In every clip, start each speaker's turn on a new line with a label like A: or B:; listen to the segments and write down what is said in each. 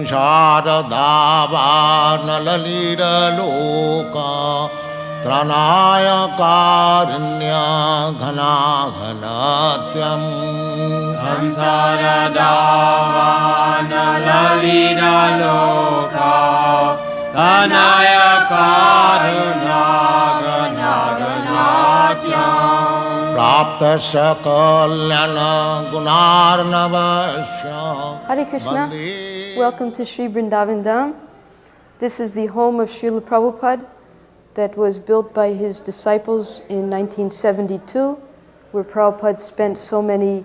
A: Sharadhavanalira loka Tranaya Karinya Ghana Ghanatyam
B: Samsara Davana Lalina Loka Tanaya Karuna Gana Ganatyam
A: Prapta Sakalyana Gunarnavasya
C: Hare Krishna. Welcome to Sri Vrindavan Dham. This is the home of Srila Prabhupada that was built by his disciples in 1972, where Prabhupada spent so many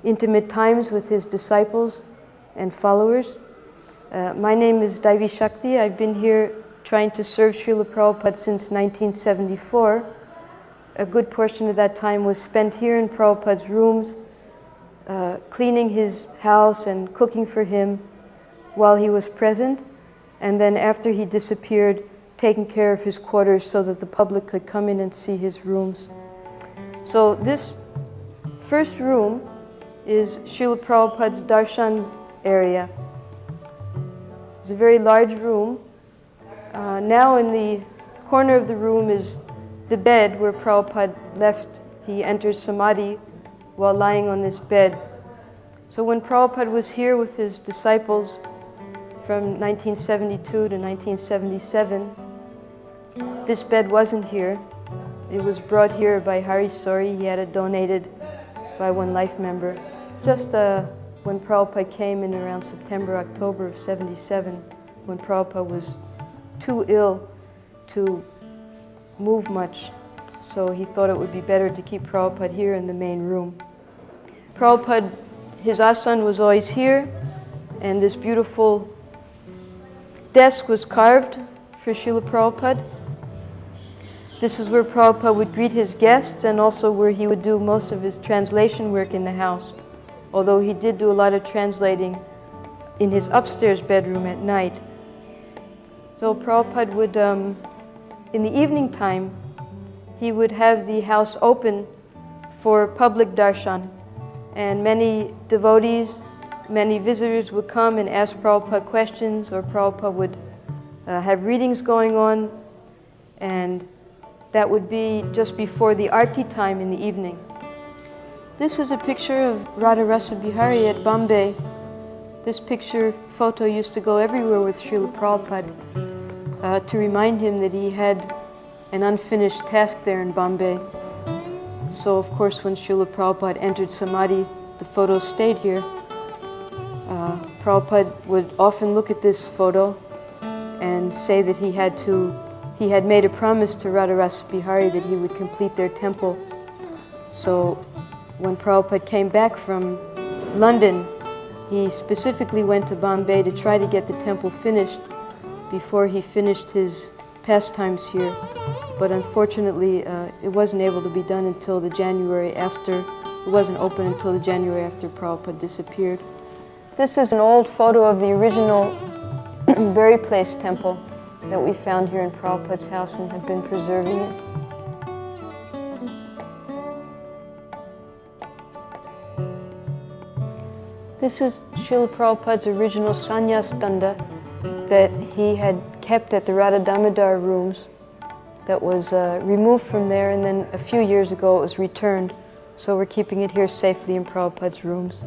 C: intimate times with his disciples and followers. My name is Daivishakti. I've been here trying to serve Srila Prabhupada since 1974. A good portion of that time was spent here in Prabhupada's rooms, cleaning his house and cooking for him while he was present, and then after he disappeared, taking care of his quarters so that the public could come in and see his rooms. So this first room is Srila Prabhupada's darshan area. It's a very large room. Now in the corner of the room is the bed where Prabhupada left. He entered samadhi while lying on this bed. So when Prabhupada was here with his disciples from 1972 to 1977, this bed wasn't here. It was brought here by Hari Sori. He had it donated by one life member. Just when Prabhupada came in around September, October of 77, when Prabhupada was too ill to move much, so he thought it would be better to keep Prabhupada here in the main room. Prabhupada, his asana was always here, and this beautiful desk was carved for Srila Prabhupada. This is where Prabhupada would greet his guests and also where he would do most of his translation work in the house, although he did do a lot of translating in his upstairs bedroom at night. So Prabhupada would, in the evening time, he would have the house open for public darshan, and many devotees, many visitors would come and ask Prabhupada questions, or Prabhupada would have readings going on, and that would be just before the arti time in the evening. This is a picture of Radha Rasa Bihari at Bombay. This photo used to go everywhere with Srila Prabhupada to remind him that he had an unfinished task there in Bombay. So of course when Srila Prabhupada entered samadhi, the photo stayed here. Prabhupada would often look at this photo and say that he had made a promise to Radha Rasa Bihari that he would complete their temple. So when Prabhupada came back from London, he specifically went to Bombay to try to get the temple finished before he finished his pastimes here. But unfortunately, it wasn't able to be done until the January after, it wasn't open until the January after Prabhupada disappeared. This is an old photo of the original burial place temple that we found here in Prabhupada's house and have been preserving it. This is Srila Prabhupada's original sannyas danda that he had kept at the Radha Damodar rooms, that was removed from there, and then a few years ago it was returned. So we're keeping it here safely in Prabhupada's rooms.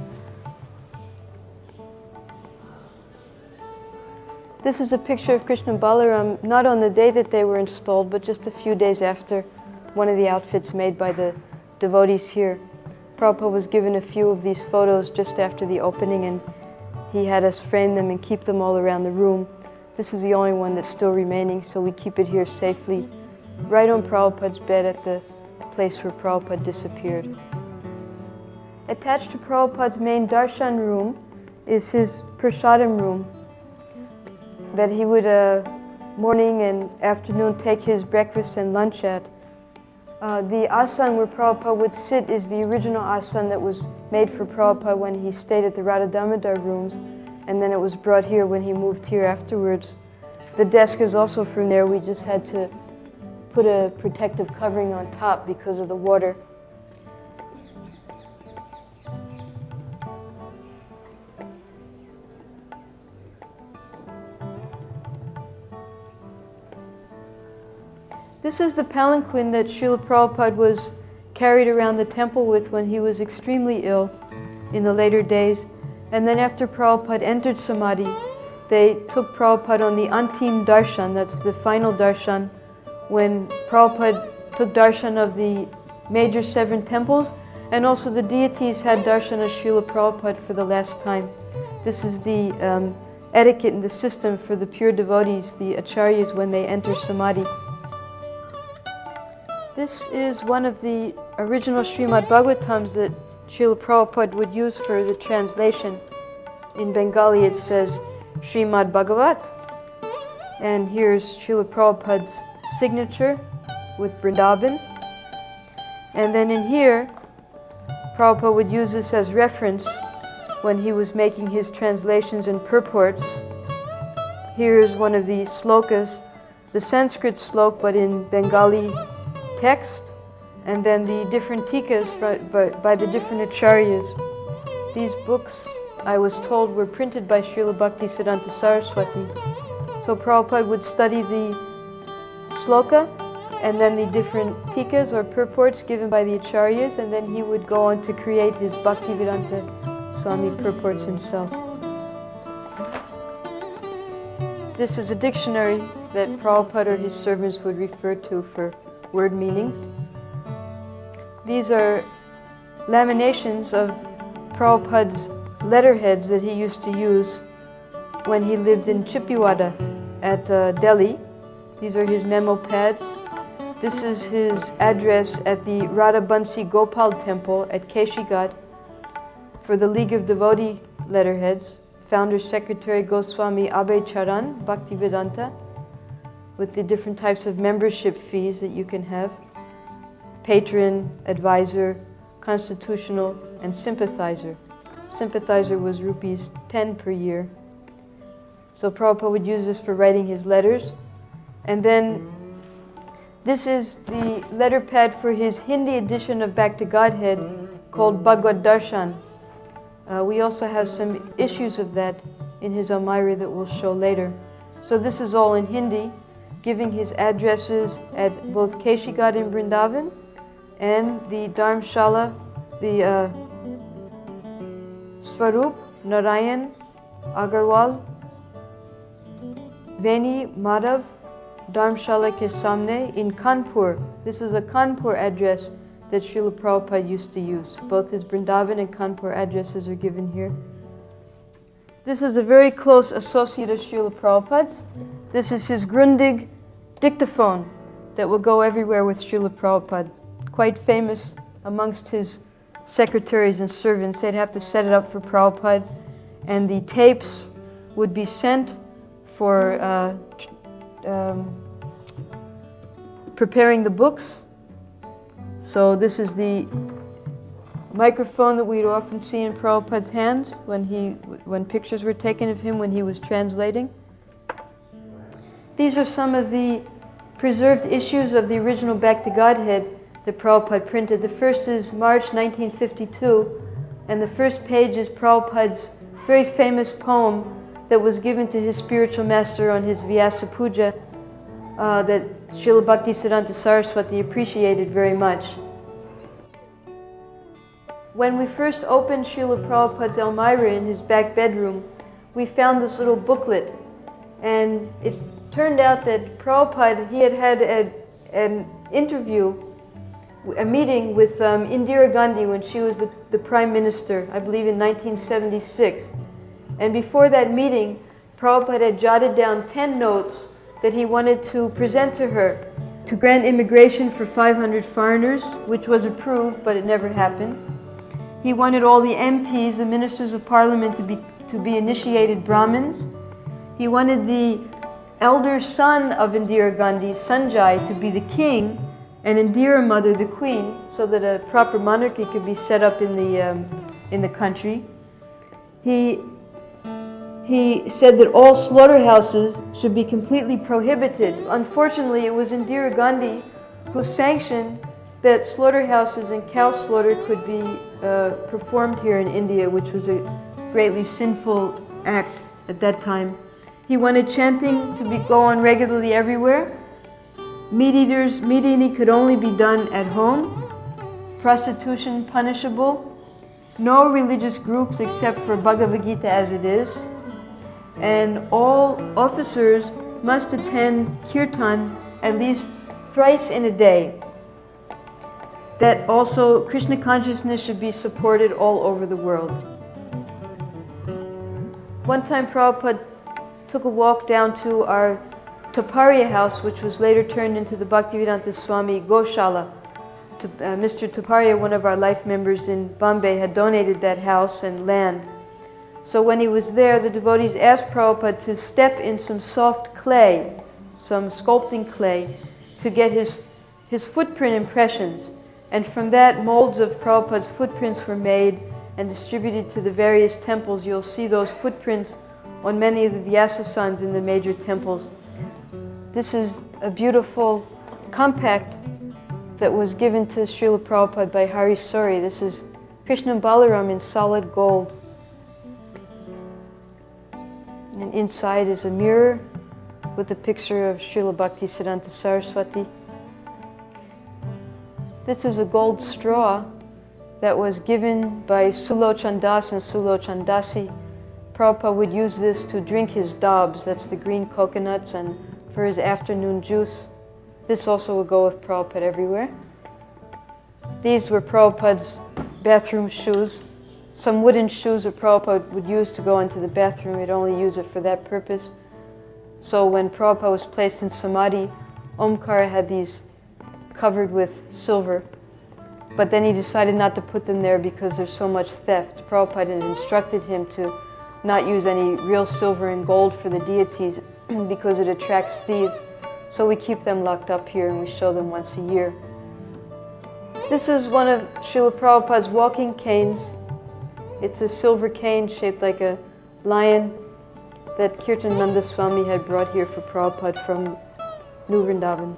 C: This is a picture of Krishna and Balaram, not on the day that they were installed, but just a few days after, one of the outfits made by the devotees here. Prabhupada was given a few of these photos just after the opening, and he had us frame them and keep them all around the room. This is the only one that's still remaining, so we keep it here safely, right on Prabhupada's bed at the place where Prabhupada disappeared. Attached to Prabhupada's main darshan room is his prasadam room, that he would morning and afternoon take his breakfast and lunch at. The asana where Prabhupada would sit is the original asana that was made for Prabhupada when he stayed at the Radha Damodar rooms, and then it was brought here when he moved here afterwards. The desk is also from there. We just had to put a protective covering on top because of the water. This is the palanquin that Srila Prabhupada was carried around the temple with when he was extremely ill in the later days. And then after Prabhupada entered Samadhi, they took Prabhupada on the Antim Darshan, that's the final darshan, when Prabhupada took darshan of the major 7 temples, and also the deities had darshan of Srila Prabhupada for the last time. This is the etiquette and the system for the pure devotees, the acharyas, when they enter Samadhi. This is one of the original Srimad Bhagavatams that Srila Prabhupada would use for the translation. In Bengali it says Srimad Bhagavat, and here's Srila Prabhupada's signature with Vrindavan. And then in here, Prabhupada would use this as reference when he was making his translations and purports. Here's one of the slokas, the Sanskrit slok but in Bengali text, and then the different tikas by the different acharyas. These books, I was told, were printed by Srila Bhaktisiddhanta Saraswati. So Prabhupada would study the sloka and then the different tikas or purports given by the acharyas, and then he would go on to create his Bhaktivedanta Swami purports himself. This is a dictionary that Prabhupada or his servants would refer to for word meanings. These are laminations of Prabhupada's letterheads that he used to use when he lived in Chippiwada at Delhi. These are his memo pads. This is his address at the Radha Bansi Gopal temple at Keshighat for the League of Devotee letterheads. Founder Secretary Goswami Abhay Charan, Bhaktivedanta, with the different types of membership fees that you can have. Patron, advisor, constitutional, and sympathizer. Sympathizer was rupees 10 per year. So Prabhupada would use this for writing his letters. And then this is the letter pad for his Hindi edition of Back to Godhead called Bhagavad Darshan. We also have some issues of that in his Almira that we'll show later. So this is all in Hindi, giving his addresses at both Keshighat in Vrindavan and the Dharmshala, the Swarup, Narayan, Agarwal, Veni, Madhav, Dharmshala ke Samne in Kanpur. This is a Kanpur address that Srila Prabhupada used to use. Both his Vrindavan and Kanpur addresses are given here. This is a very close associate of Srila Prabhupada's. This is his Grundig dictaphone that will go everywhere with Srila Prabhupada. Quite famous amongst his secretaries and servants. They'd have to set it up for Prabhupada, and the tapes would be sent for preparing the books. So this is the microphone that we'd often see in Prabhupada's hands when pictures were taken of him when he was translating. These are some of the preserved issues of the original Back to Godhead that Prabhupada printed. The first is March 1952, and the first page is Prabhupada's very famous poem that was given to his spiritual master on his Vyasa Puja that Srila Bhaktisiddhanta Saraswati appreciated very much. When we first opened Srila Prabhupada's Almira in his back bedroom, we found this little booklet, and it turned out that Prabhupada, he had an interview, a meeting with Indira Gandhi when she was the Prime Minister, I believe in 1976. And before that meeting, Prabhupada had jotted down 10 notes that he wanted to present to her to grant immigration for 500 foreigners, which was approved, but it never happened. He wanted all the MPs, the Ministers of Parliament, to be initiated Brahmins. He wanted the elder son of Indira Gandhi, Sanjay, to be the king, and Indira Mother the queen, so that a proper monarchy could be set up in the country. He said that all slaughterhouses should be completely prohibited. Unfortunately, it was Indira Gandhi who sanctioned that slaughterhouses and cow slaughter could be performed here in India, which was a greatly sinful act at that time. He wanted chanting to go on regularly everywhere. Meat eating could only be done at home. Prostitution punishable. No religious groups except for Bhagavad Gita as it is. And all officers must attend kirtan at least thrice in a day. That also Krishna consciousness should be supported all over the world. One time Prabhupada took a walk down to our Taparya house, which was later turned into the Bhaktivedanta Swami Goshala. Mr. Taparya, one of our life members in Bombay, had donated that house and land. So when he was there, the devotees asked Prabhupada to step in some soft clay, some sculpting clay, to get his footprint impressions. And from that, molds of Prabhupada's footprints were made and distributed to the various temples. You'll see those footprints on many of the Vyasasans in the major temples. This is a beautiful compact that was given to Srila Prabhupada by Hari Suri. This is Krishna and Balaram in solid gold. And inside is a mirror with a picture of Srila Bhaktisiddhanta Saraswati. This is a gold straw that was given by Sulochan Das and Sulochan Dasi. Prabhupada would use this to drink his dabs, that's the green coconuts, and for his afternoon juice. This also would go with Prabhupada everywhere. These were Prabhupada's bathroom shoes. Some wooden shoes that Prabhupada would use to go into the bathroom. He'd only use it for that purpose. So when Prabhupada was placed in Samadhi, Omkara had these covered with silver. But then he decided not to put them there because there's so much theft. Prabhupada had instructed him to not use any real silver and gold for the deities because it attracts thieves. So we keep them locked up here and we show them once a year. This is one of Srila Prabhupada's walking canes. It's a silver cane shaped like a lion that Kirtananda Swami had brought here for Prabhupada from New Vrindavan.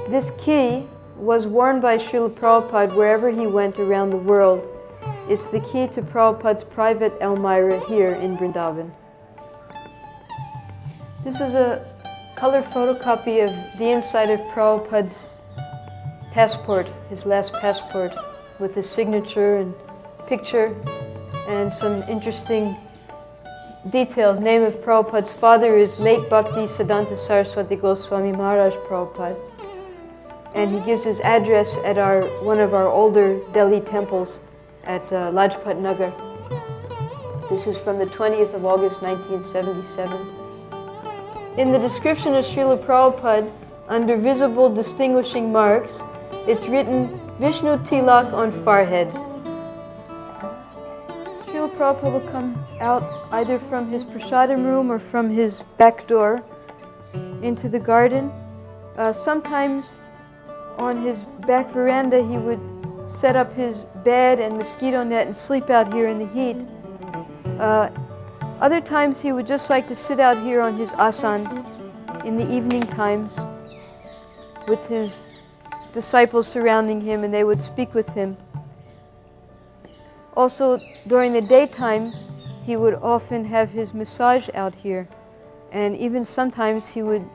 C: This key was worn by Srila Prabhupada wherever he went around the world. It's the key to Prabhupada's private Elmira here in Vrindavan. This is a color photocopy of the inside of Prabhupada's passport, his last passport, with his signature and picture and some interesting details. Name of Prabhupada's father is late Bhakti Siddhanta Saraswati Goswami Maharaj Prabhupada. And he gives his address at one of our older Delhi temples at Lajpat Nagar. This is from the 20th of August 1977. In the description of Srila Prabhupada, under visible distinguishing marks, it's written Vishnu Tilak on forehead. Srila Prabhupada will come out either from his prasadam room or from his back door into the garden. Sometimes on his back veranda he would set up his bed and mosquito net and sleep out here in the heat. Other times he would just like to sit out here on his asan in the evening times with his disciples surrounding him, and they would speak with him. Also, during the daytime, he would often have his massage out here, and even sometimes he would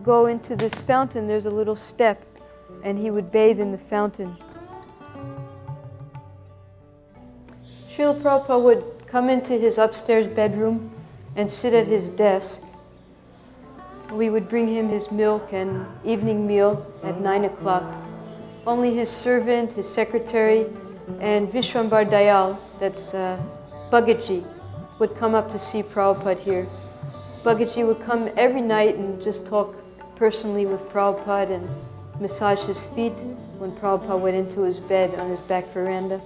C: go into this fountain. There's a little step, and he would bathe in the fountain. Srila Prabhupada would come into his upstairs bedroom and sit at his desk. We would bring him his milk and evening meal at 9 o'clock. Only his servant, his secretary, and Vishwambar Dayal, that's Bhagatji, would come up to see Prabhupada here. Bhagatji would come every night and just talk personally with Prabhupada and massage his feet when Prabhupada went into his bed on his back veranda.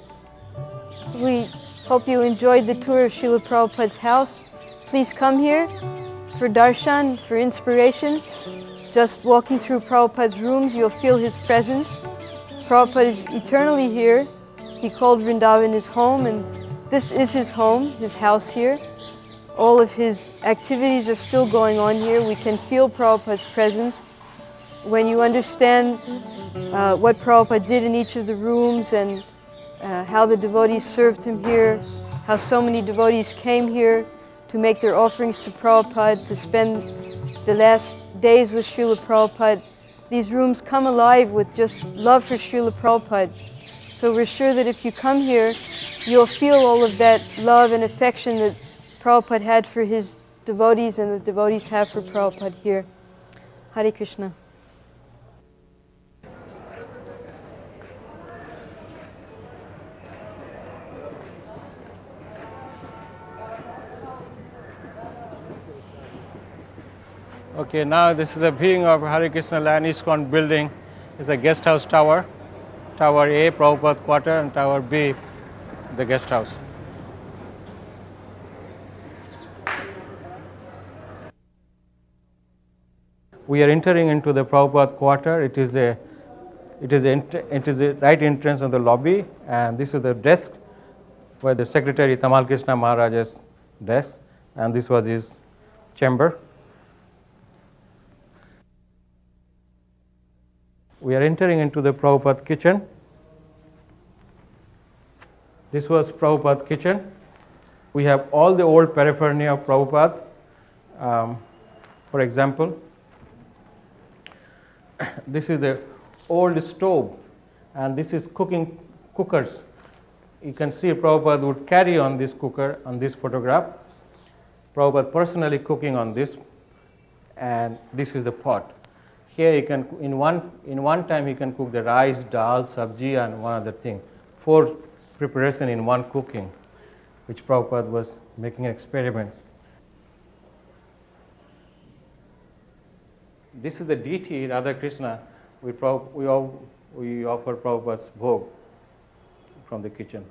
C: We hope you enjoyed the tour of Srila Prabhupada's house. Please come here for darshan, for inspiration. Just walking through Prabhupada's rooms, you'll feel his presence. Prabhupada is eternally here. He called Vrindavan his home, and this is his home, his house here. All of his activities are still going on here. We can feel Prabhupada's presence. When you understand what Prabhupada did in each of the rooms and how the devotees served him here, how so many devotees came here to make their offerings to Prabhupada, to spend the last days with Srila Prabhupada, these rooms come alive with just love for Srila Prabhupada. So we're sure that if you come here, you'll feel all of that love and affection that Prabhupada had for his devotees and the devotees have for Prabhupada here. Hare Krishna.
D: Okay, now this is the viewing of Hare Krishna Land ISKCON building. It's a guest house tower. Tower A, Prabhupada Quarter, and Tower B, the guest house. We are entering into the Prabhupada Quarter. It is a right entrance of the lobby, and this is the desk where the Secretary Tamal Krishna Maharaj's desk, and this was his chamber. We are entering into the Prabhupada kitchen. This was Prabhupada kitchen. We have all the old paraphernalia of Prabhupada. For example, this is the old stove, and this is cookers. You can see Prabhupada would carry on this cooker on this photograph. Prabhupada personally cooking on this, and this is the pot. Here you can in one time he can cook the rice, dal, sabji, and one other thing. 4 preparation in one cooking, which Prabhupada was making an experiment. This is the deity Radha Krishna. We offer Prabhupada's bhog from the kitchen.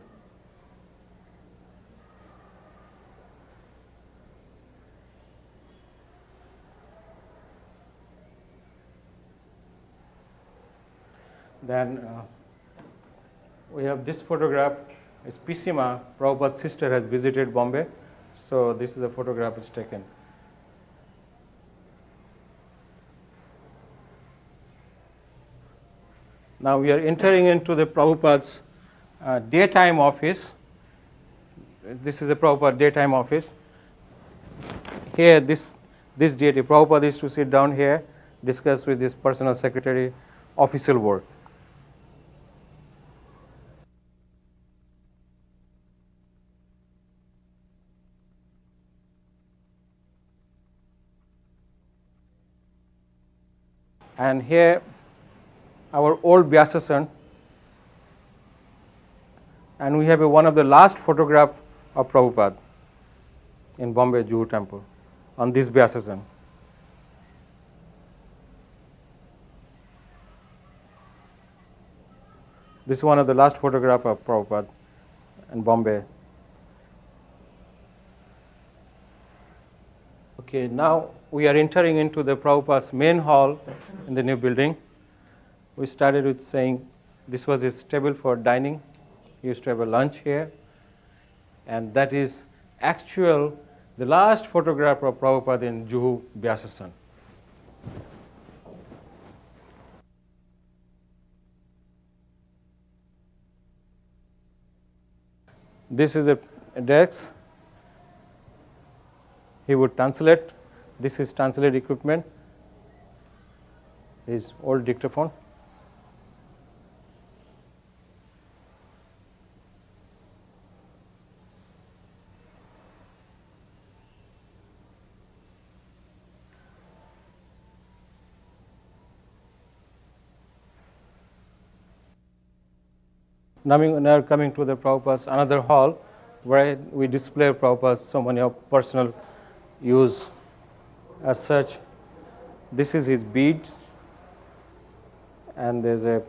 D: Then we have this photograph. It's Pisima. Prabhupada's sister has visited Bombay, so this is a photograph is taken. Now we are entering into the Prabhupada's daytime office. This is the Prabhupada daytime office. Here, this deity, Prabhupada is to sit down here, discuss with his personal secretary, official work. And here, our old Vyasasan, and we have one of the last photograph of Prabhupada in Bombay Juhu Temple on this Vyasasan. This is one of the last photograph of Prabhupada in Bombay. Okay, now we are entering into the Prabhupada's main hall in the new building. We started with saying this was his table for dining. He used to have a lunch here. And that is the last photograph of Prabhupada in Juhu Vyasasan. This is a desk. He would translate. This is translate equipment. His old dictaphone. Now coming to the Prabhupada's another hall where we display Prabhupada's so many of personal use. As such, this is his beads, and there's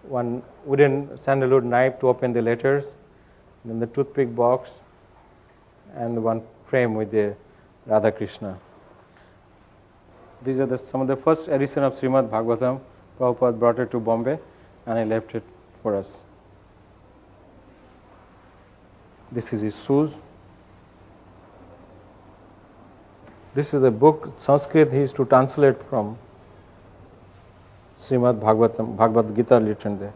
D: one wooden sandalwood knife to open the letters, then the toothpick box, and one frame with the Radha Krishna. These are some of the first edition of Srimad Bhagavatam. Prabhupada brought it to Bombay, and he left it for us. This is his shoes. This is a book, Sanskrit, he used to translate from Srimad Bhagavatam, Bhagavad Gita written there.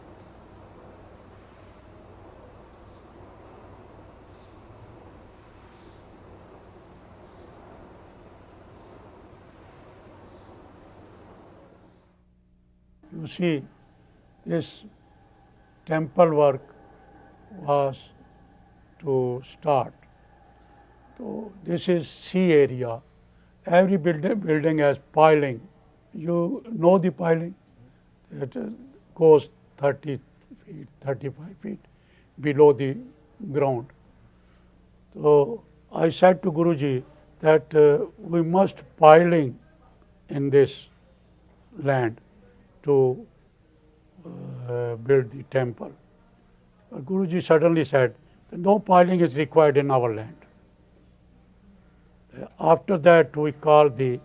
E: You see, this temple work was to start. So this is sea area. Every building has piling. You know the piling? It goes 30 feet, 35 feet below the ground. So I said to Guruji that we must piling in this land to build the temple. But Guruji suddenly said that no piling is required in our land. After that, we called the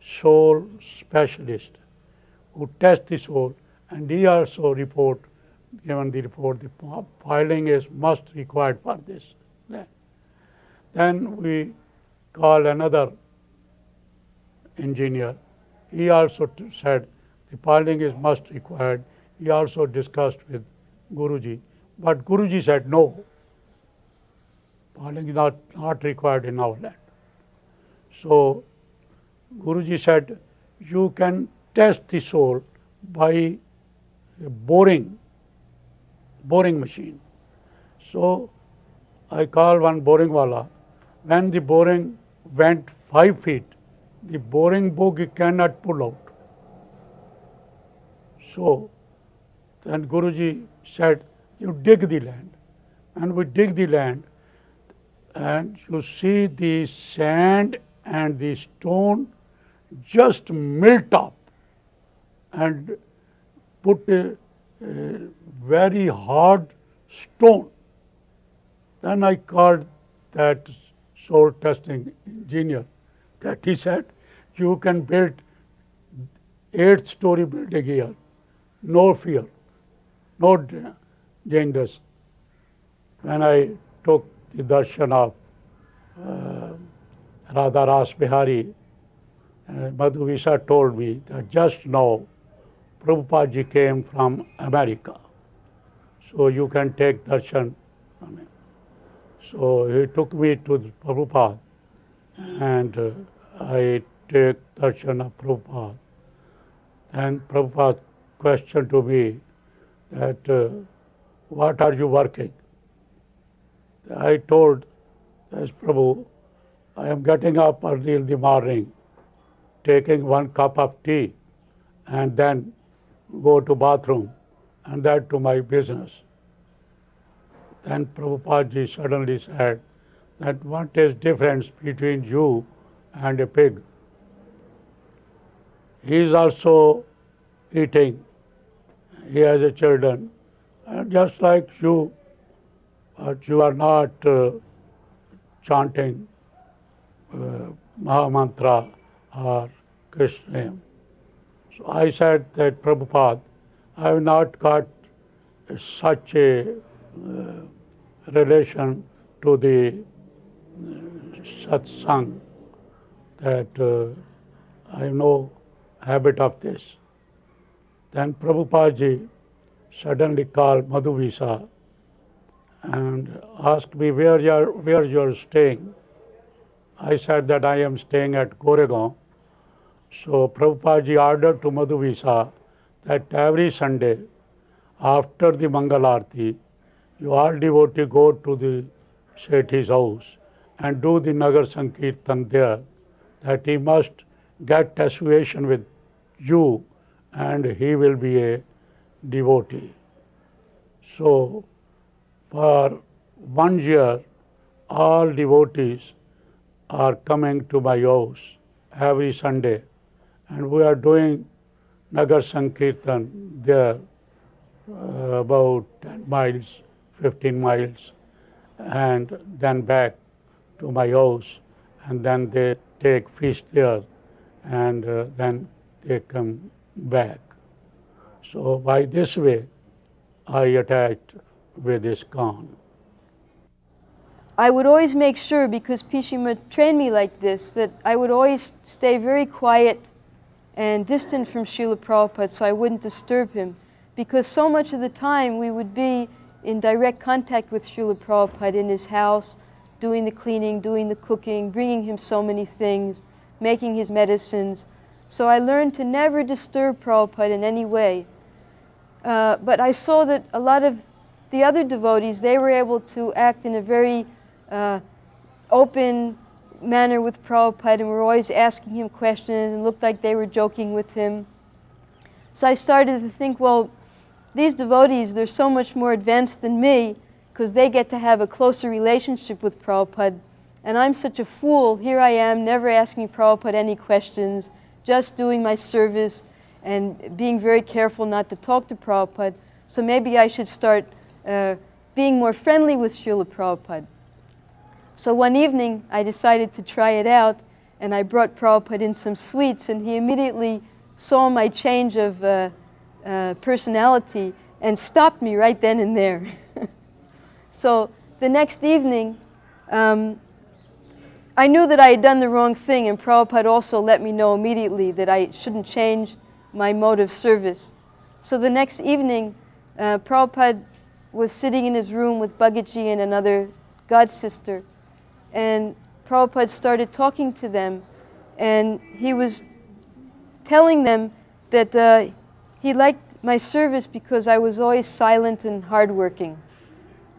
E: soil specialist who test the soil, and he also given the report, the piling is must required for this land. Then we called another engineer. He also said the piling is must required. He also discussed with Guruji, but Guruji said no, piling is not required in our land. So Guruji said, you can test the soil by a boring machine. So I called one boring wala. When the boring went 5 feet, the boring book he cannot pull out. So then Guruji said, you dig the land. And we dig the land, and you see the sand and the stone just melt up and put a very hard stone. Then I called that soil testing engineer, that he said, you can build 8-story building here, no fear, no dangerous. When I took the darshan of Radha Ras Bihari, Madhuvisa told me that just now Prabhupada ji came from America, so you can take darshan from him. So he took me to the Prabhupada, and I take darshan of Prabhupada. And Prabhupada questioned to me that, what are you working? I told, as Prabhu, I am getting up early in the morning, taking 1 cup of tea, and then go to bathroom, and that to my business. Then Prabhupada ji suddenly said that what is difference between you and a pig? He is also eating, he has a children, and just like you, but you are not chanting Mahamantra or Krishna name. So I said that, Prabhupada, I have not got such a relation to the satsang that I have no habit of this. Then Prabhupada ji suddenly called Madhuvisa and asked me where you are staying. I said that I am staying at Goregaon. So Prabhupada ji ordered to Madhuvisa that every Sunday after the Mangal Aarti, you all devotee go to the Sethi's house and do the Nagar Sankirtan there, that he must get association with you and he will be a devotee. So for 1 year, all devotees are coming to my house every Sunday, and we are doing Nagar Sankirtan there, about 10 miles, 15 miles, and then back to my house, and then they take feast there, and then they come back. So by this way, I attached with ISKCON.
C: I would always make sure, because Pishima trained me like this, that I would always stay very quiet and distant from Srila Prabhupada so I wouldn't disturb him. Because so much of the time we would be in direct contact with Srila Prabhupada in his house, doing the cleaning, doing the cooking, bringing him so many things, making his medicines. So I learned to never disturb Prabhupada in any way. But I saw that a lot of the other devotees, they were able to act in a very open manner with Prabhupada, and were always asking him questions and looked like they were joking with him. So I started to think, well, these devotees, they're so much more advanced than me because they get to have a closer relationship with Prabhupada. And I'm such a fool. Here I am, never asking Prabhupada any questions, just doing my service and being very careful not to talk to Prabhupada. So maybe I should start being more friendly with Srila Prabhupada. So one evening, I decided to try it out, and I brought Prabhupada in some sweets, and he immediately saw my change of personality and stopped me right then and there. So the next evening, I knew that I had done the wrong thing, and Prabhupada also let me know immediately that I shouldn't change my mode of service. So the next evening, Prabhupada was sitting in his room with Bhagaji and another god sister, and Prabhupada started talking to them, and he was telling them that he liked my service because I was always silent and hardworking.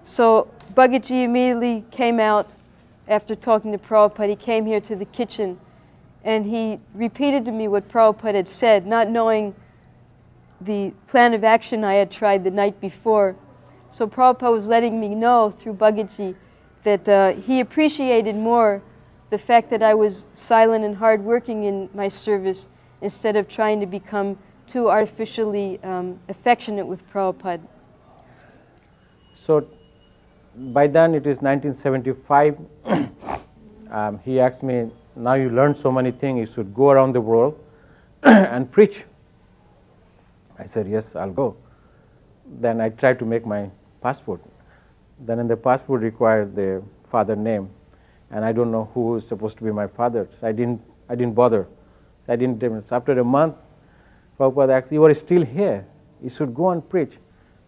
C: So Bhagaji immediately came out after talking to Prabhupada. He came here to the kitchen, and he repeated to me what Prabhupada had said, not knowing the plan of action I had tried the night before. So Prabhupada was letting me know through Bhagaji that he appreciated more the fact that I was silent and hardworking in my service instead of trying to become too artificially affectionate with Prabhupada.
D: So by then it is 1975. He asked me, now you learned so many things, you should go around the world and preach. I said, yes, I'll go. Then I tried to make my passport. Then in the passport required the father name, and I don't know who is supposed to be my father. So I didn't bother. After a month, Prabhupada asked, you are still here. You should go and preach.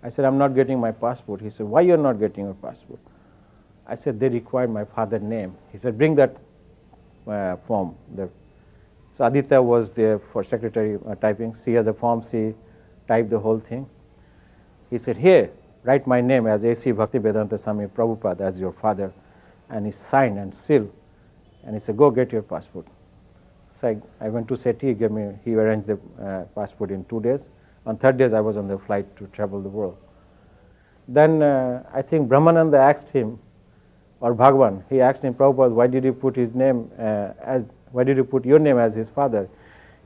D: I said, I'm not getting my passport. He said, why you are not getting your passport? I said, they required my father's name. He said, bring that form. So Aditya was there for secretary typing. She has a form. She typed the whole thing. He said, here, write my name as A.C. Bhaktivedanta Swami Prabhupada as your father. And he signed and sealed. And he said, go get your passport. So I went to Sethi. He arranged the passport in 2 days. On 3rd day, I was on the flight to travel the world. Then I think Brahmananda asked him, or Bhagavan, he asked him, Prabhupada, why did you put your name as his father?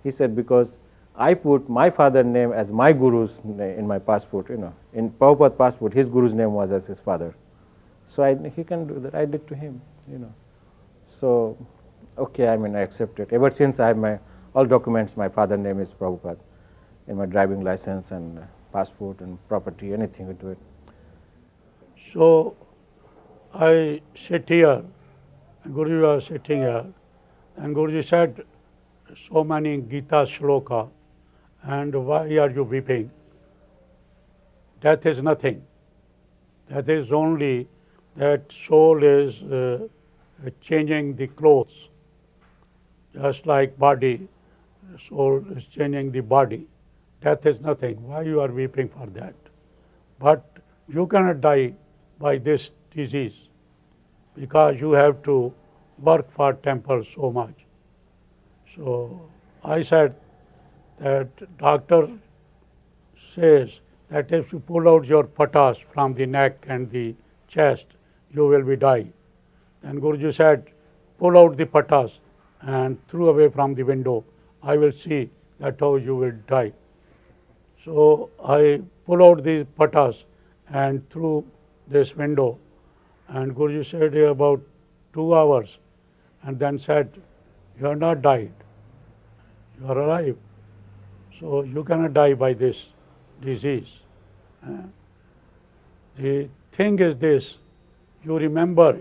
D: He said, because I put my father's name as my guru's name in my passport. In Prabhupada's passport, his guru's name was as his father. So he can do that. I did to him. So okay, I accepted. Ever since I have all documents, my father's name is Prabhupada in my driving license and passport and property, anything we do it.
E: So I sit here, and Guruji was sitting here, and Guruji said so many Gita shloka, and why are you weeping? Death is nothing. That is only that soul is changing the clothes, just like body, soul is changing the body. Death is nothing. Why you are weeping for that? But you cannot die by this disease because you have to work for temple so much. So I said that doctor says that if you pull out your patas from the neck and the chest, you will be dying. Then Guruji said, pull out the patas and throw away from the window. I will see that how you will die. So I pull out the patas and through this window, and Guruji said about 2 hours, and then said, you are not died, you are alive. So you cannot die by this disease. The thing is this, you remember,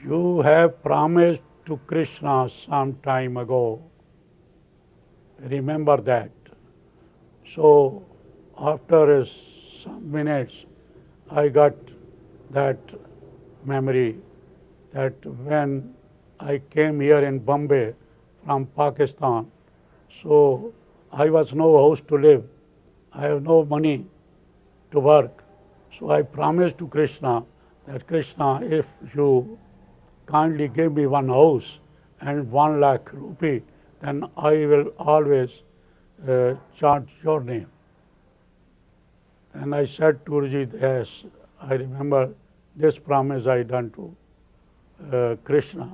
E: you have promised to Krishna some time ago. Remember that. So after some minutes, I got that memory that when I came here in Bombay from Pakistan, so I was no house to live. I have no money to work. So I promised to Krishna that Krishna, if you kindly give me one house and 1 lakh rupee, then I will always chant your name. And I said to Guruji, yes, I remember this promise I done to Krishna.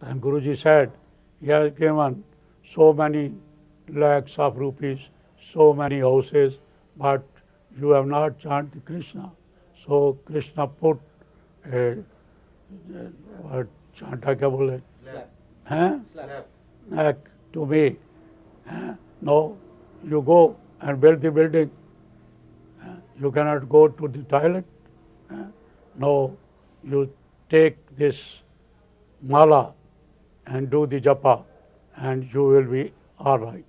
E: And Guruji said, he has given so many lakhs of rupees, so many houses, but you have not chanted Krishna. So Krishna put chanta kya bole? Slap to me. No, you go and build the building. You cannot go to the toilet. No, you take this mala and do the japa and you will be all right.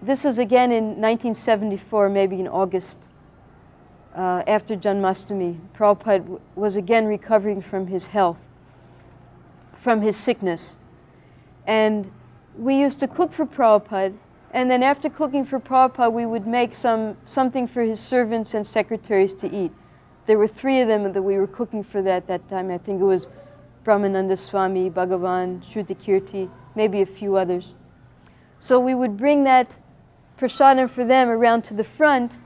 C: This was again in 1974, maybe in August, after Janmashtami. Prabhupada was again recovering from his health, from his sickness. And we used to cook for Prabhupada, and then after cooking for Prabhupada, we would make something for his servants and secretaries to eat. There were 3 of them that we were cooking for that time. I think it was Brahmananda Swami, Bhagavan, Shrutikirti, maybe a few others. So we would bring that prasadam for them around to the front,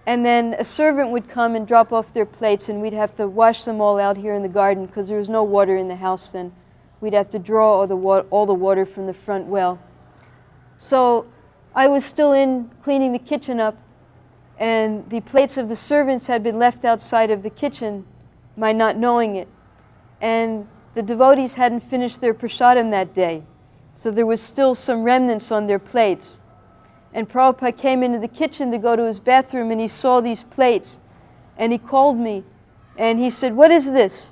C: and then a servant would come and drop off their plates, and we'd have to wash them all out here in the garden because there was no water in the house then. We'd have to draw all the water from the front well. So I was still in cleaning the kitchen up, and the plates of the servants had been left outside of the kitchen, my not knowing it. And the devotees hadn't finished their prasadam that day, so there was still some remnants on their plates. And Prabhupada came into the kitchen to go to his bathroom, and he saw these plates, and he called me, and he said, "What is this?"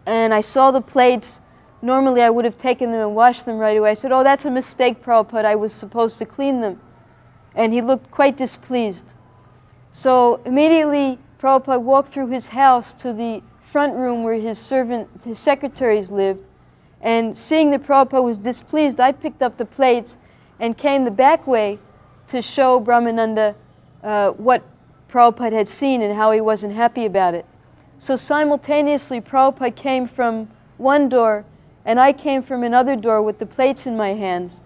C: And I saw the plates. Normally I would have taken them and washed them right away. I said, "Oh, that's a mistake, Prabhupada. I was supposed to clean them." And he looked quite displeased. So immediately Prabhupada walked through his house to the front room where his secretaries lived, and seeing that Prabhupada was displeased, I picked up the plates and came the back way to show Brahmananda what Prabhupada had seen and how he wasn't happy about it. So simultaneously Prabhupada came from one door and I came from another door with the plates in my hands.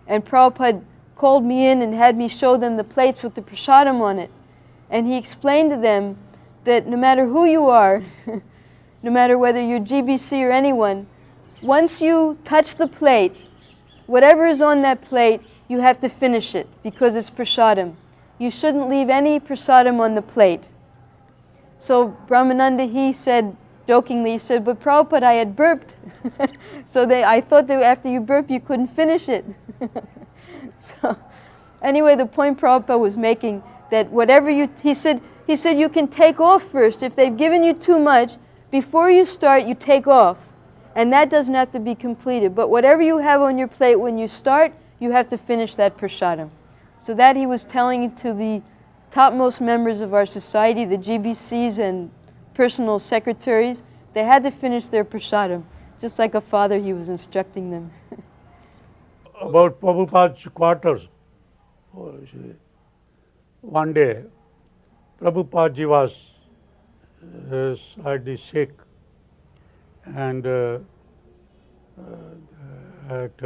C: And Prabhupada called me in and had me show them the plates with the prasadam on it. And he explained to them that no matter who you are, no matter whether you're GBC or anyone, once you touch the plate, whatever is on that plate, you have to finish it because it's prasadam. You shouldn't leave any prasadam on the plate. So Brahmananda, he said, jokingly, he said, "But Prabhupada, I had burped." So I thought that after you burp, you couldn't finish it. So anyway, the point Prabhupada was making, that whatever he said you can take off first. If they've given you too much, before you start, you take off. And that doesn't have to be completed. But whatever you have on your plate when you start, you have to finish that prasadam. So that he was telling to the topmost members of our society, the GBCs and personal secretaries, they had to finish their prasadam. Just like a father, he was instructing them.
E: About Prabhupada's quarters, one day, Prabhupada was slightly sick, and at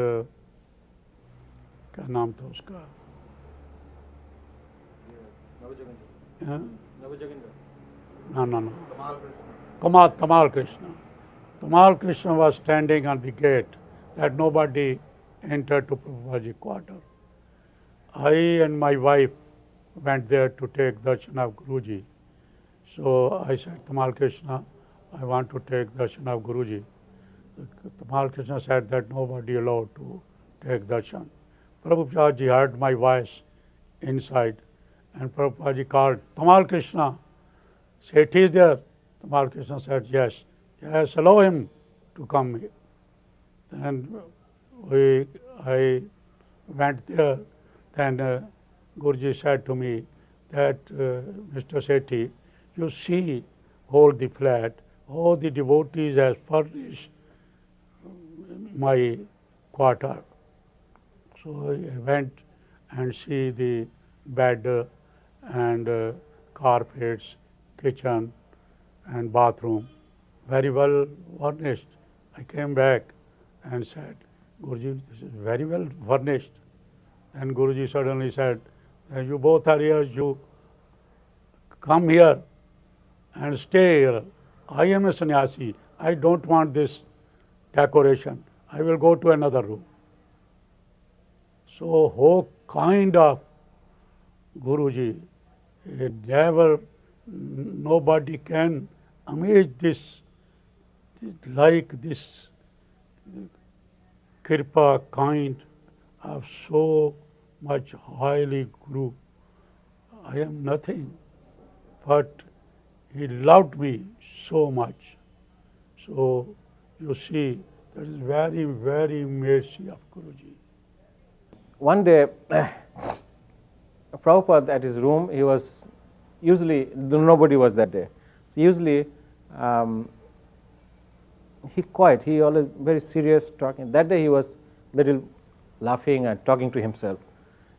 E: क्या नाम था उसका? No. Tamal Krishna. Tamal Krishna was standing on the gate that nobody entered to Prabhupada's quarter. I and my wife went there to take darshan of Guruji. So I said, "Tamal Krishna, I want to take darshan of Guruji." Tamal Krishna said that nobody allowed to take darshan. Prabhupada heard my voice inside, and Prabhupada called, "Tamal Krishna, Sethi is there?" Tamal Krishna said, yes, allow him to come here. And I went there. Then Guruji said to me that, "Mr. Sethi, you see all the flat, all the devotees has furnished my quarter." So I went and see the bed and carpets, kitchen and bathroom, very well furnished. I came back and said, Guruji, this is very well furnished. And Guruji suddenly said, you both are here, you come here and stay here. I am a sannyasi. I don't want this decoration. I will go to another room. So, how kind of Guruji, nobody can amaze this, like this kripa kind of so much highly Guru. I am nothing, but he loved me so much. So, you see, that is very, very mercy of Guruji.
D: One day, Prabhupada at his room, he was usually, nobody was that day. So usually, he quiet, he always very serious talking. That day he was little laughing and talking to himself.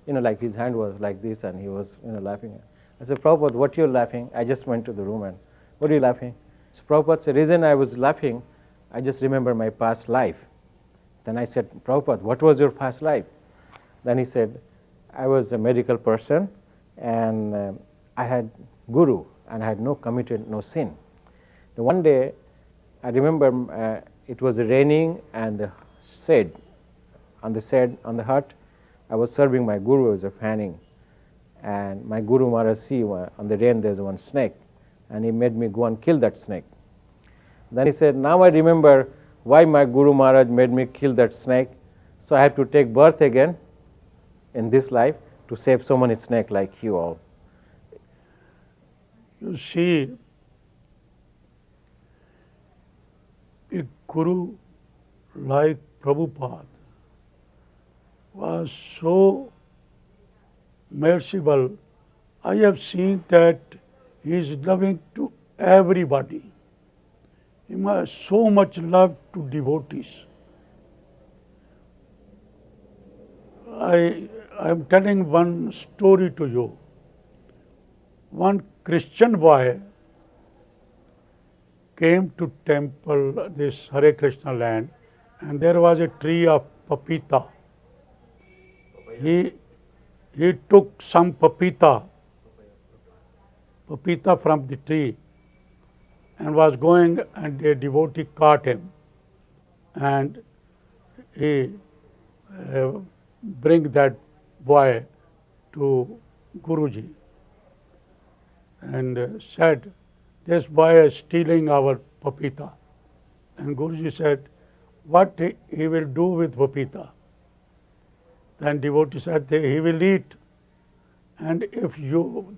D: Like his hand was like this and he was, laughing. I said, Prabhupada, what you're laughing? I just went to the room and, what are you laughing? So Prabhupada said, the reason I was laughing, I just remember my past life. Then I said, Prabhupada, what was your past life? Then he said, I was a medical person and I had guru and I had committed no sin. The one day, I remember it was raining and the shade, on the hut, I was serving my guru as a fanning. And my Guru Maharaj see on the rain there's one snake and he made me go and kill that snake. Then he said, now I remember why my Guru Maharaj made me kill that snake. So I have to take birth again in this life to save so many snakes like you all.
E: You see, a Guru like Prabhupada was so merciful. I have seen that he is loving to everybody. He has so much love to devotees. I am telling one story to you. One Christian boy came to temple, this Hare Krishna land, and there was a tree of papita. He took some papita from the tree and was going, and a devotee caught him and he bring that boy to Guruji and said, this boy is stealing our papita. And Guruji said, what he will do with papita? Then devotee said, he will eat. And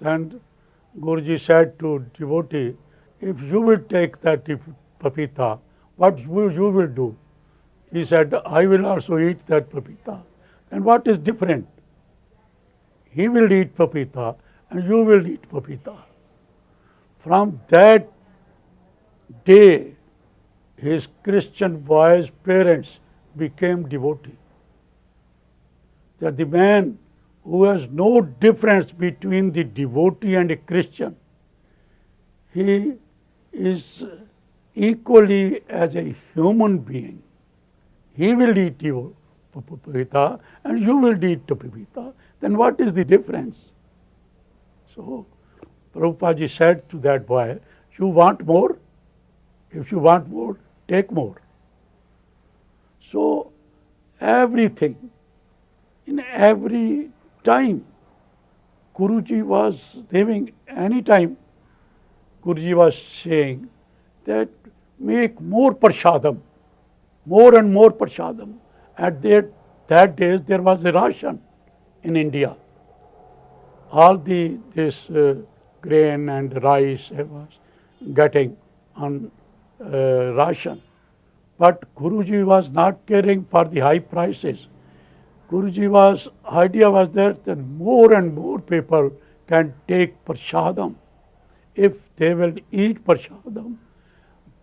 E: then Guruji said to devotee, if you will take that papita, what you will do? He said, I will also eat that papita. And what is different? He will eat papita and you will eat papita. From that day, his Christian boy's parents became devotee. That the man who has no difference between the devotee and a Christian, he is equally as a human being. He will eat papita and you will eat papita. Then what is the difference? So Prabhupada said to that boy, you want more? If you want more, take more. So everything, in every time, Guruji was living, any time, Guruji was saying that make more prasadam, more and more prasadam. At that days there was a ration in India. All this grain and rice was getting on ration. But Guruji was not caring for the high prices. Guruji idea was that more and more people can take prasadam. If they will eat prasadam,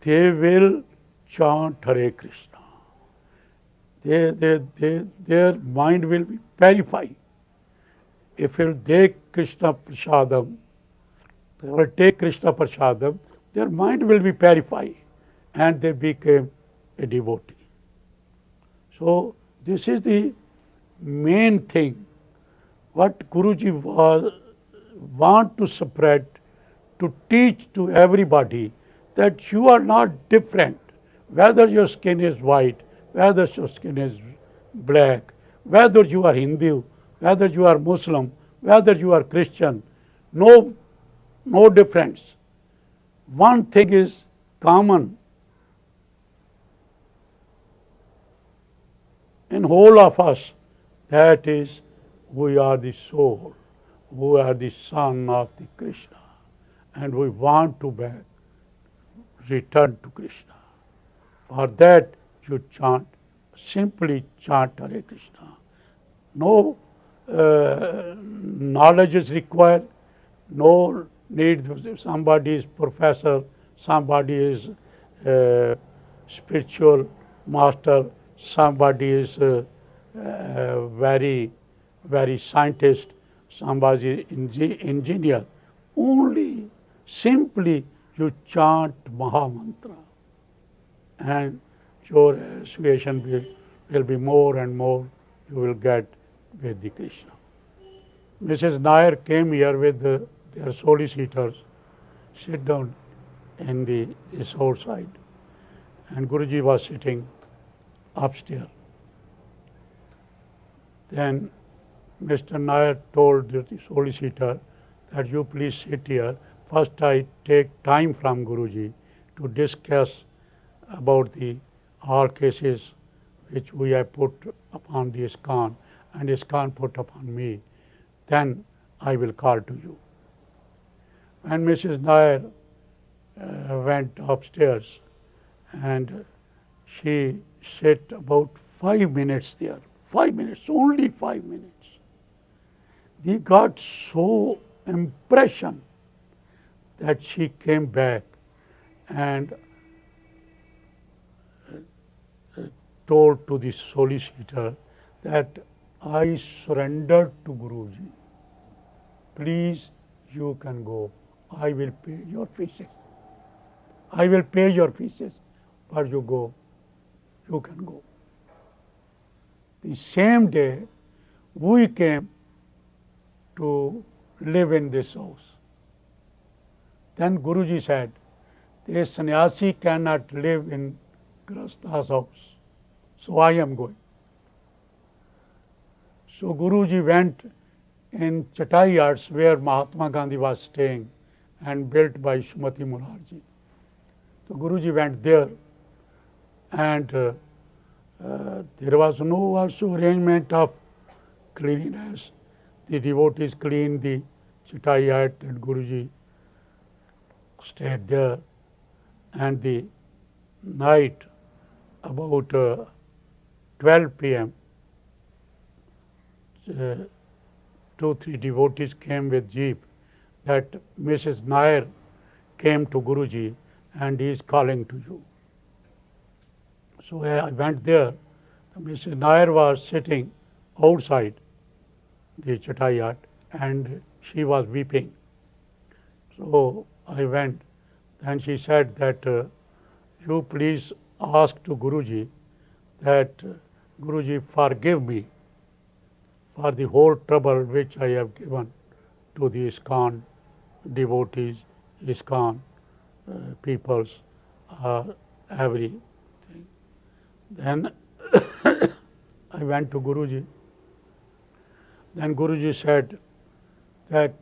E: they will chant Hare Krishna. their mind will be purified. If they take Krishna Prasadam, their mind will be purified and they became a devotee. So this is the main thing what Guruji want to spread, to teach to everybody that you are not different, whether your skin is white, whether your skin is black, whether you are Hindu, whether you are Muslim, whether you are Christian, no difference. One thing is common in whole of us, that is, we are the soul, we are the son of the Krishna, and we want to return to Krishna. For that you simply chant Hare Krishna. No knowledge is required, no need, somebody is professor, somebody is spiritual master, somebody is very scientist, somebody engineer. Only simply you chant Mahamantra and your association will be more and more you will get with the Krishna. Mrs. Nair came here with their solicitors, sit down in this outside, and Guruji was sitting upstairs. Then Mr. Nair told the solicitor that you please sit here. First I take time from Guruji to discuss about all cases which we have put upon the ISKCON and ISKCON put upon me. Then I will call to you. When Mrs. Nair went upstairs and she sat about 5 minutes there, 5 minutes, only 5 minutes. They got so impression that she came back and told to the solicitor that I surrendered to Guruji. Please, you can go. I will pay your fees. I will pay your fees, but you go. You can go. The same day, we came to live in this house. Then Guruji said, a sannyasi cannot live in Grahastha's house. So I am going. So Guruji went in Chatai Arts where Mahatma Gandhi was staying and built by Shumati Murarji. So Guruji went there and there was no also arrangement of cleanliness. The devotees cleaned the Chatai Art and Guruji stayed there. And the night about 12 p.m. 2-3 devotees came with jeep that Mrs. Nair came to Guruji and he is calling to you. So I went there. Mrs. Nair was sitting outside the Chatai Hut and she was weeping. So I went. Then she said that you please ask to Guruji that Guruji forgive me for the whole trouble which I have given to the ISKCON devotees, ISKCON peoples, everything. Then I went to Guruji. Then Guruji said that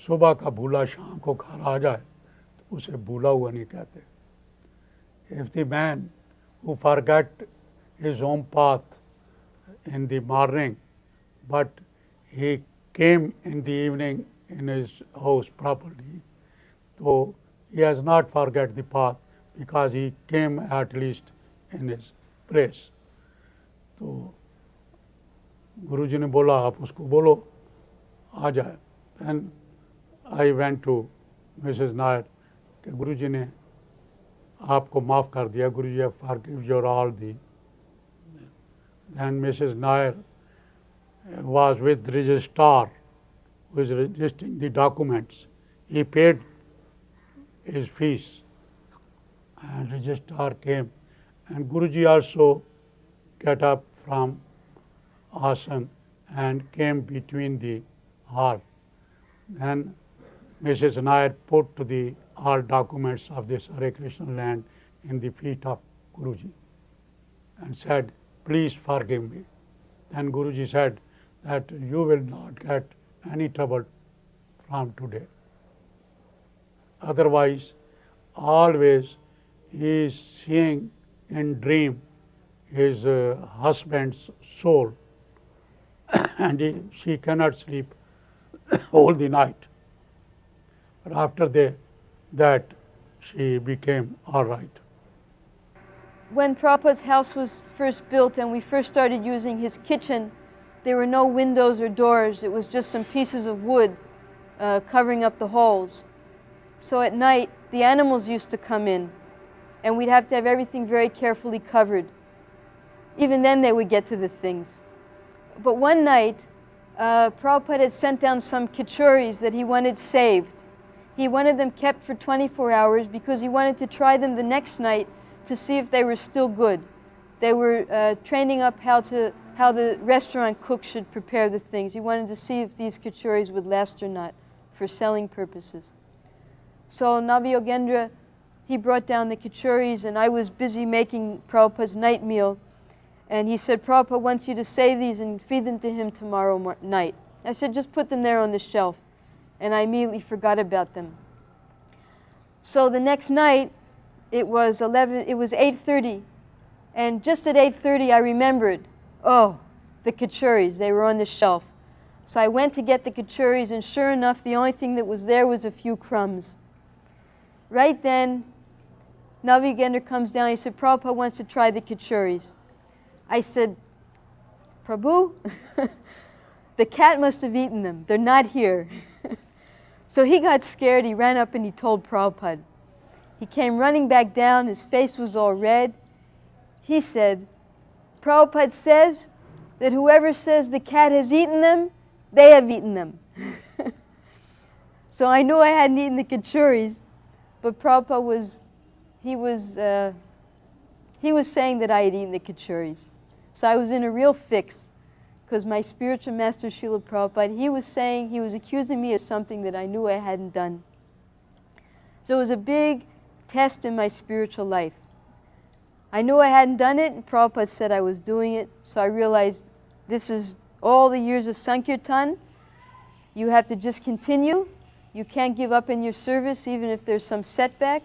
E: सुबह का भूला शाम को घर आ जाए तो उसे भूला हुआ नहीं कहते. If the man who forgot his own path in the morning but he came in the evening in his house properly, so he has not forgot the path because he came at least in his place. तो गुरुजी ने बोला आप उसको बोलो आ जाए. Then I went to Mrs. Nair कि गुरुजी ने आपको माफ़ कर दिया, Guruji have forgive your all the. Then Mrs. Nair was with registrar who is registering the documents. He paid his fees and registrar came, and Guruji also got up from asan and came between the hall. Then Mrs. Nair put the all documents of this Hare Krishna land in the feet of Guruji and said, please forgive me. Then Guruji said that you will not get any trouble from today. Otherwise, always he is seeing in dream his husband's soul and she cannot sleep all the night. But after that, she became all right.
C: When Prabhupada's house was first built and we first started using his kitchen, there were no windows or doors. It was just some pieces of wood covering up the holes. So at night, the animals used to come in, and we'd have to have everything very carefully covered. Even then, they would get to the things. But one night, Prabhupada had sent down some kichoris that he wanted saved. He wanted them kept for 24 hours because he wanted to try them the next night to see if they were still good. They were training up how the restaurant cook should prepare the things. He wanted to see if these kichoris would last or not for selling purposes. So Naviyogendra, he brought down the kichoris, and I was busy making Prabhupada's night meal. And he said, Prabhupada wants you to save these and feed them to him tomorrow night. I said, just put them there on the shelf. And I immediately forgot about them. So the next night, it was 8:30. And just at 8:30, I remembered, oh, the kichoris, they were on the shelf. So I went to get the kichoris, and sure enough, the only thing that was there was a few crumbs. Right then, Navigendra comes down. He said, Prabhupada wants to try the kichoris. I said, Prabhu, the cat must have eaten them. They're not here. So he got scared. He ran up and he told Prabhupada. He came running back down. His face was all red. He said, Prabhupada says that whoever says the cat has eaten them, they have eaten them. So I knew I hadn't eaten the kichoris, but Prabhupada was saying that I had eaten the kichoris. So I was in a real fix, because my spiritual master, Srila Prabhupada, he was accusing me of something that I knew I hadn't done. So it was a big test in my spiritual life. I knew I hadn't done it, and Prabhupada said I was doing it, so I realized this is all the years of Sankirtan. You have to just continue. You can't give up in your service, even if there's some setback.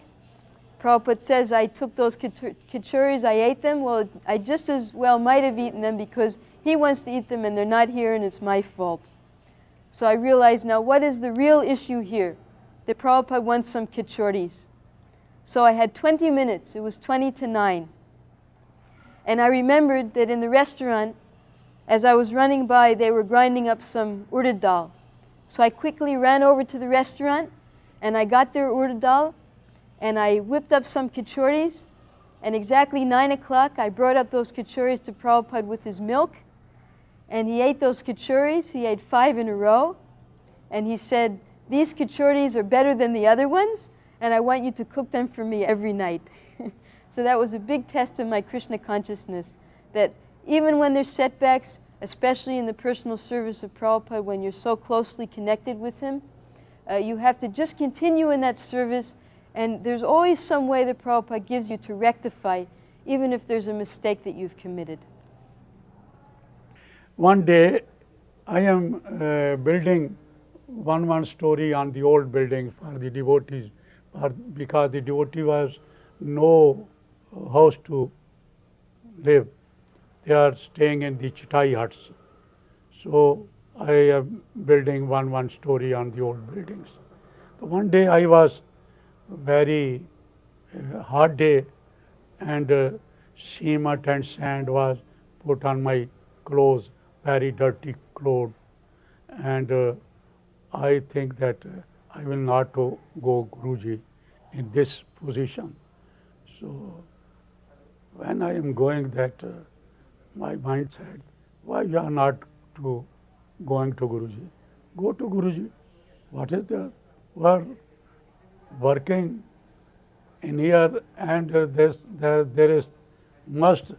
C: Prabhupada says, I took those kichoris, I ate them. Well, I just as well might have eaten them because he wants to eat them and they're not here and it's my fault. So I realized now, what is the real issue here? That Prabhupada wants some kichoris. So I had 20 minutes. It was 20 to 9. And I remembered that in the restaurant, as I was running by, they were grinding up some urad dal. So I quickly ran over to the restaurant and I got their urad dal. And I whipped up some kichoris, and exactly 9 o'clock, I brought up those kichoris to Prabhupada with his milk, and he ate those kichoris. He ate 5 in a row, and he said, these kichoris are better than the other ones, and I want you to cook them for me every night. So that was a big test of my Krishna consciousness, that even when there's setbacks, especially in the personal service of Prabhupada, when you're so closely connected with him, you have to just continue in that service. And there's always some way that Prabhupada gives you to rectify, even if there's a mistake that you've committed.
E: One day, I am building one story on the old building for the devotees, because the devotee was no house to live. They are staying in the Chitai huts. So I am building one story on the old buildings. So one day I was very hot day, and cement and sand was put on my clothes, very dirty clothes, and I think that I will not go Guruji in this position. So when I am going that, my mind said, why you are not going to Guruji? Go to Guruji. What is there? We are working in here, and there is must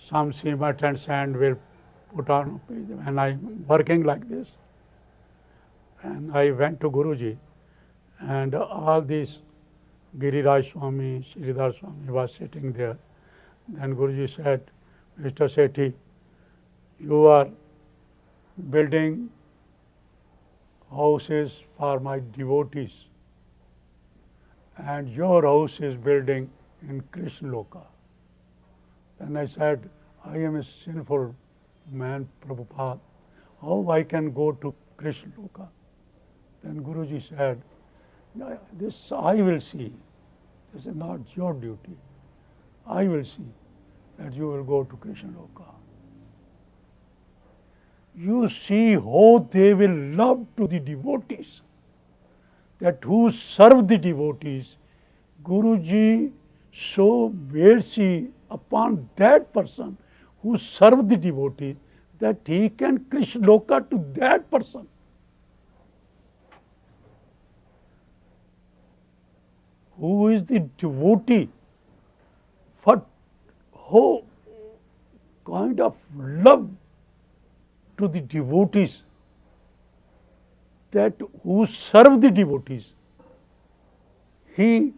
E: some cement and sand will put on, and I'm working like this. And I went to Guruji, and all these Giriraj Swami, Sridhar Swami was sitting there. Then Guruji said, Mr. Sethi, you are building houses for my devotees, and your house is building in Krishna Loka. Then I said, I am a sinful man, Prabhupada. How I can go to Krishna Loka? Then Guruji said, this I will see. This is not your duty. I will see that you will go to Krishna Loka. You see how they will love to the devotees, that who serve the devotees. Guruji show mercy upon that person who serve the devotees, that he can Krishna Loka to that person. Who is the devotee? What how kind of love to the devotees, that who serve the devotees, he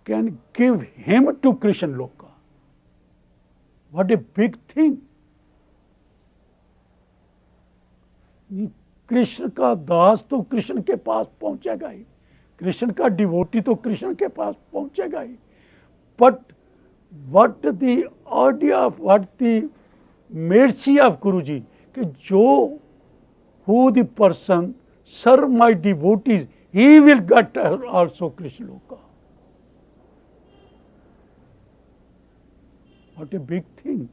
E: can give him to Krishna Loka. What a big thing! Krishna का दास तो कृष्ण के पास पहुंचेगा ही, कृष्ण का devotee तो कृष्ण के पास पहुंचेगा ही. But what the idea, what the mercy of Guruji, कि जो who the person serve my devotees, he will get also Krishna Loka. What a big thing,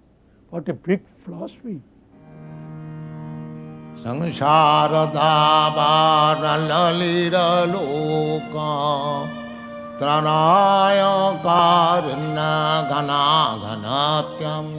E: what a big philosophy.
A: संसार दावार ललित लोक त्रणाय कारुण्य घनाघनत्यम्